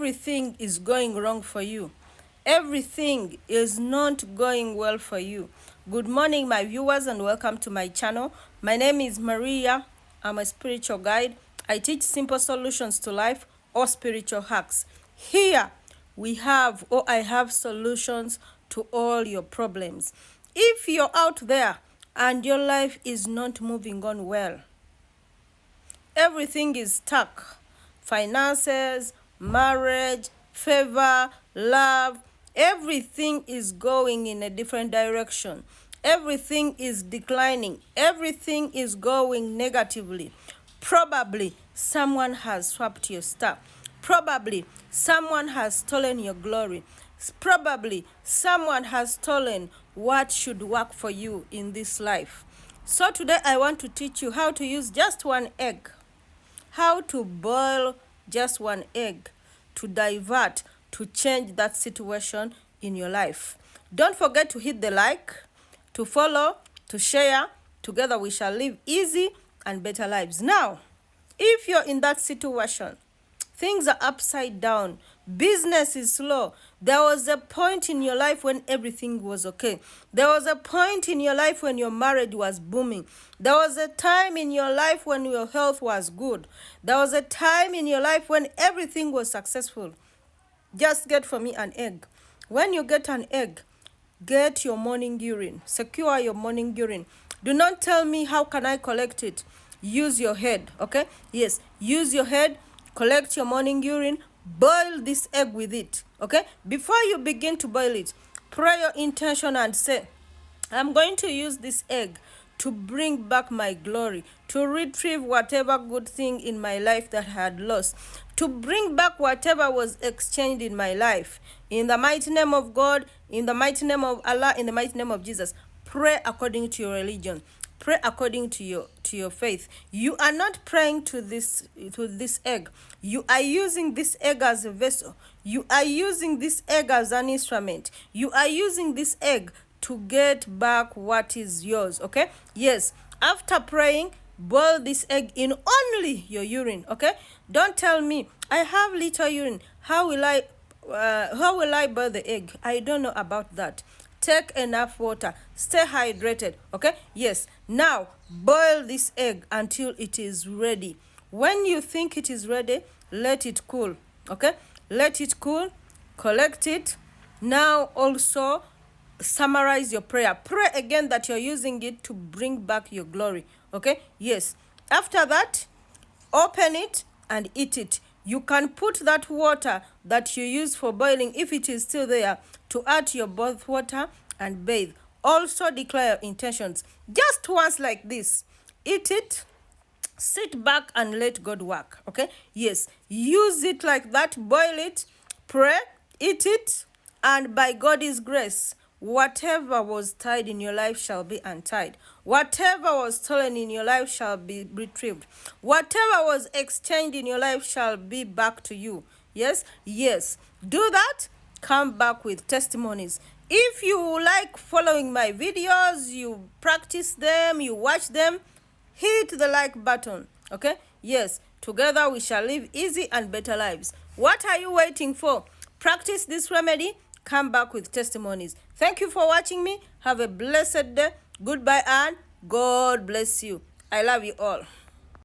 everything is going wrong for you. Everything is not going well for you. Good morning, my viewers, and welcome to my channel. My name is Maria. I'm a spiritual guide. I teach simple solutions to life or spiritual hacks. Here I have solutions to all your problems. If you're out there and your life is not moving on well, everything is stuck. Finances, marriage, favor, love, everything is going in a different direction. Everything is declining. Everything is going negatively. Probably someone has swapped your star. Probably someone has stolen your glory. Probably someone has stolen what should work for you in this life. So today I want to teach you how to use just one egg. How to boil just one egg to divert, to change that situation in your life. Don't forget to hit the like, to follow, to share. Together we shall live easy and better lives. Now, if you're in that situation, things are upside down, business is slow. There was a point in your life when everything was okay. There was a point in your life when your marriage was booming. There was a time in your life when your health was good. There was a time in your life when everything was successful. Just get for me an egg. When you get an egg, get your morning urine. Secure your morning urine. Do not tell me how can I collect it. Use your head, okay? Yes, use your head. Collect your morning urine, boil this egg with it, okay? Before you begin to boil it, pray your intention and say, I'm going to use this egg to bring back my glory, to retrieve whatever good thing in my life that I had lost, to bring back whatever was exchanged in my life. In the mighty name of God, in the mighty name of Allah, in the mighty name of Jesus, pray according to your religion. Pray according to your faith. You are not praying to this egg. You are using this egg as a vessel. You are using this egg as an instrument. You are using this egg to get back what is yours, okay? Yes, after praying, boil this egg in only your urine, okay? Don't tell me, I have little urine. How will I boil the egg? I don't know about that. Take enough water. Stay hydrated, okay? Yes. Now, boil this egg until it is ready. When you think it is ready, let it cool, okay? Let it cool. Collect it. Now, also, summarize your prayer. Pray again that you're using it to bring back your glory, okay? Yes. After that, open it and eat it. You can put that water that you use for boiling, if it is still there, to add to your bath water and bathe. Also declare your intentions. Just once like this. Eat it, sit back and let God work, okay? Yes, use it like that, boil it, pray, eat it, and by God's grace, whatever was tied in your life shall be untied. Whatever was stolen in your life shall be retrieved. Whatever was exchanged in your life shall be back to you. Yes? Yes. Do that. Come back with testimonies. If you like following my videos, you practice them, you watch them, hit the like button. Okay? Yes. Together we shall live easy and better lives. What are you waiting for? Practice this remedy. Come back with testimonies. Thank you for watching me. Have a blessed day. Goodbye and God bless you. I love you all.